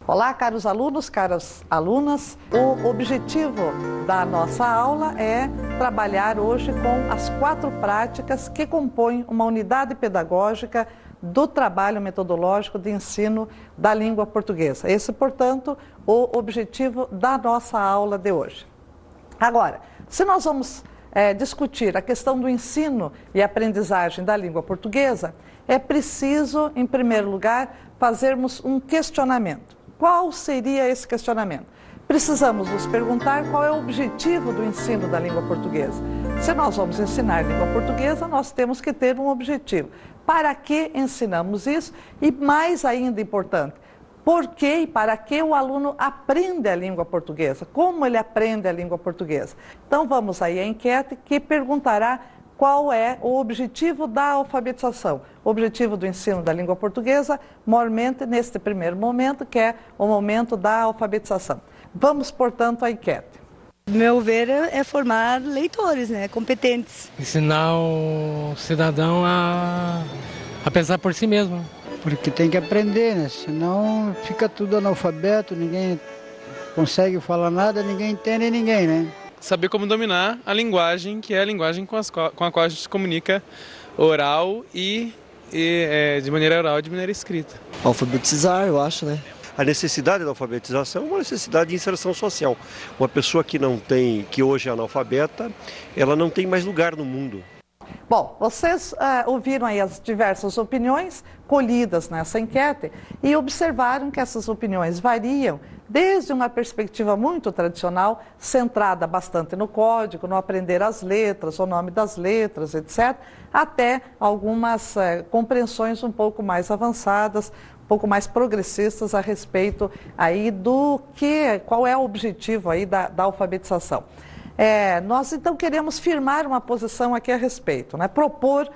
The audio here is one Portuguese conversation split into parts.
Olá, caros alunos, caras alunas. O objetivo da nossa aula é trabalhar hoje com as 4 práticas que compõem uma unidade pedagógica do trabalho metodológico de ensino da língua portuguesa. Esse, portanto, o objetivo da nossa aula de hoje. Agora, se nós vamos discutir a questão do ensino e aprendizagem da língua portuguesa, é preciso, em primeiro lugar, fazermos um questionamento. Qual seria esse questionamento? Precisamos nos perguntar qual é o objetivo do ensino da língua portuguesa. Se nós vamos ensinar língua portuguesa, nós temos que ter um objetivo. Para que ensinamos isso? E mais ainda importante, por que e para que o aluno aprende a língua portuguesa? Como ele aprende a língua portuguesa? Então vamos aí à enquete que perguntará qual é o objetivo da alfabetização, o objetivo do ensino da língua portuguesa, maiormente neste primeiro momento, que é o momento da alfabetização. Vamos, portanto, à enquete. Meu ver é formar leitores, competentes. Ensinar o cidadão a pensar por si mesmo. Porque tem que aprender, senão fica tudo analfabeto, ninguém consegue falar nada, ninguém entende ninguém, Saber como dominar a linguagem, que é a linguagem com a qual a gente se comunica oral e de maneira oral e de maneira escrita. Alfabetizar, eu acho, A necessidade da alfabetização é uma necessidade de inserção social. Uma pessoa que hoje é analfabeta, ela não tem mais lugar no mundo. Bom, vocês ouviram aí as diversas opiniões colhidas nessa enquete e observaram que essas opiniões variam desde uma perspectiva muito tradicional, centrada bastante no código, no aprender as letras, o nome das letras, etc., até algumas compreensões um pouco mais avançadas, um pouco mais progressistas a respeito aí qual é o objetivo aí da alfabetização. Nós então queremos firmar uma posição aqui a respeito, propor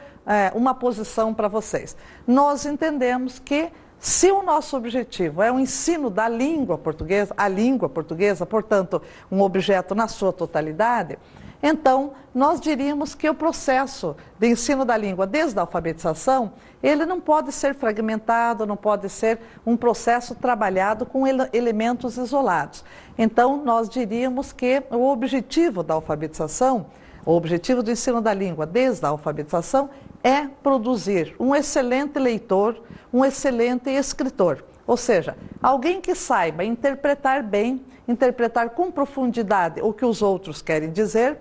uma posição para vocês. Nós entendemos que se o nosso objetivo é o ensino da língua portuguesa, a língua portuguesa, portanto, um objeto na sua totalidade, então nós diríamos que o processo de ensino da língua desde a alfabetização, ele não pode ser fragmentado, não pode ser um processo trabalhado com elementos isolados. Então, nós diríamos que o objetivo da alfabetização, o objetivo do ensino da língua desde a alfabetização é produzir um excelente leitor, um excelente escritor. Ou seja, alguém que saiba interpretar bem, interpretar com profundidade o que os outros querem dizer,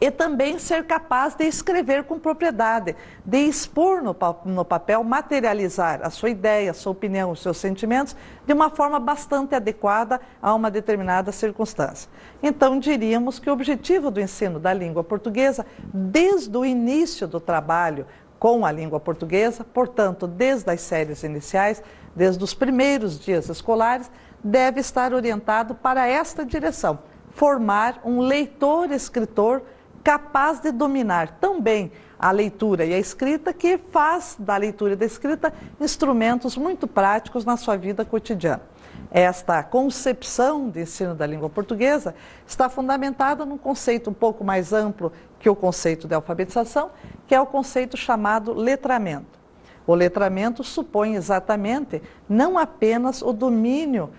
e também ser capaz de escrever com propriedade, de expor no papel, materializar a sua ideia, a sua opinião, os seus sentimentos, de uma forma bastante adequada a uma determinada circunstância. Então, diríamos que o objetivo do ensino da língua portuguesa, desde o início do trabalho com a língua portuguesa, portanto, desde as séries iniciais, desde os primeiros dias escolares, deve estar orientado para esta direção: formar um leitor-escritor capaz de dominar tão bem a leitura e a escrita, que faz da leitura e da escrita instrumentos muito práticos na sua vida cotidiana. Esta concepção de ensino da língua portuguesa está fundamentada num conceito um pouco mais amplo que o conceito de alfabetização, que é o conceito chamado letramento. O letramento supõe exatamente não apenas o domínio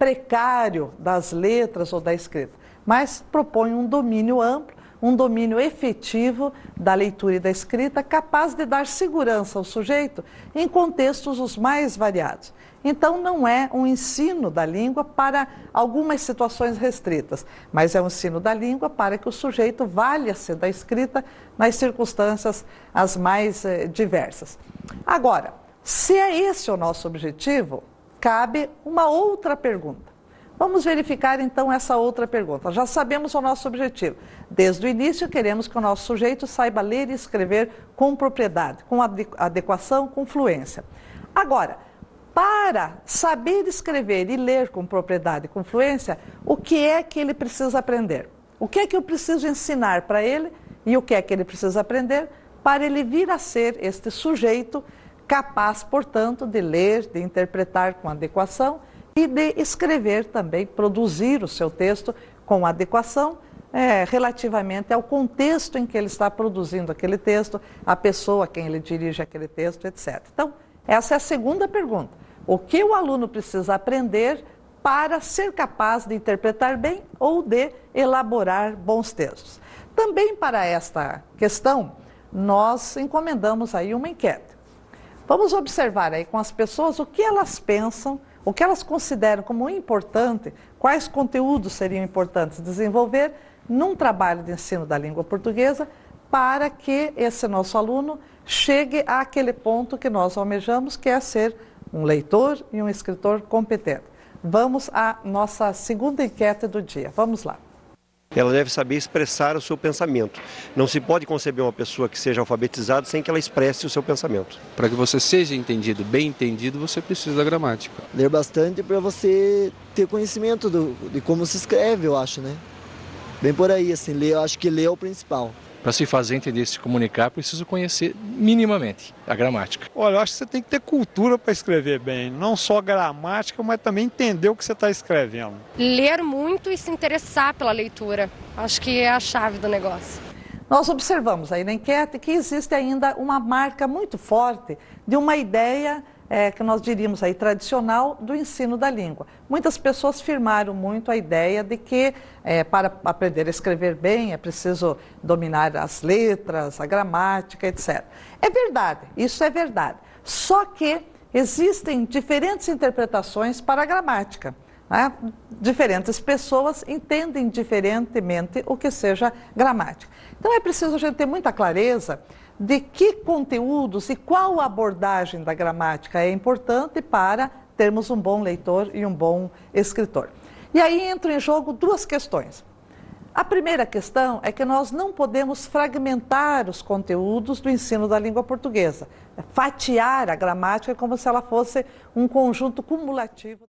precário das letras ou da escrita, mas propõe um domínio amplo, um domínio efetivo da leitura e da escrita, capaz de dar segurança ao sujeito em contextos os mais variados. Então, não é um ensino da língua para algumas situações restritas, mas é um ensino da língua para que o sujeito valha-se da escrita nas circunstâncias as mais diversas. Agora, se é esse o nosso objetivo, cabe uma outra pergunta. Vamos verificar então essa outra pergunta. Já sabemos o nosso objetivo. Desde o início queremos que o nosso sujeito saiba ler e escrever com propriedade, com adequação, com fluência. Agora, para saber escrever e ler com propriedade e com fluência, o que é que ele precisa aprender? O que é que eu preciso ensinar para ele e o que é que ele precisa aprender para ele vir a ser este sujeito capaz, portanto, de ler, de interpretar com adequação e de escrever também, produzir o seu texto com adequação relativamente ao contexto em que ele está produzindo aquele texto, a pessoa a quem ele dirige aquele texto, etc. Então, essa é a segunda pergunta. o que o aluno precisa aprender para ser capaz de interpretar bem ou de elaborar bons textos. Também para esta questão, nós encomendamos aí uma enquete. Vamos observar aí com as pessoas o que elas pensam, o que elas consideram como importante, quais conteúdos seriam importantes desenvolver num trabalho de ensino da língua portuguesa para que esse nosso aluno chegue àquele ponto que nós almejamos, que é ser um leitor e um escritor competente. Vamos à nossa segunda enquete do dia. Vamos lá. Ela deve saber expressar o seu pensamento. Não se pode conceber uma pessoa que seja alfabetizada sem que ela expresse o seu pensamento. Para que você seja entendido, bem entendido, você precisa da gramática. Ler bastante para você ter conhecimento de como se escreve, eu acho, né? Bem por aí, assim, ler, eu acho que ler é o principal. Para se fazer entender, se comunicar, preciso conhecer minimamente a gramática. Olha, eu acho que você tem que ter cultura para escrever bem, não só gramática, mas também entender o que você está escrevendo. Ler muito e se interessar pela leitura, acho que é a chave do negócio. Nós observamos aí na enquete que existe ainda uma marca muito forte de uma ideia que nós diríamos aí tradicional do ensino da língua. Muitas pessoas firmaram muito a ideia de que para aprender a escrever bem é preciso dominar as letras, a gramática, etc. É verdade, isso é verdade. Só que existem diferentes interpretações para a gramática, né? Diferentes pessoas entendem diferentemente o que seja gramática. Então é preciso a gente ter muita clareza de que conteúdos e qual abordagem da gramática é importante para termos um bom leitor e um bom escritor. E aí entram em jogo duas questões. A primeira questão é que nós não podemos fragmentar os conteúdos do ensino da língua portuguesa, fatiar a gramática como se ela fosse um conjunto cumulativo.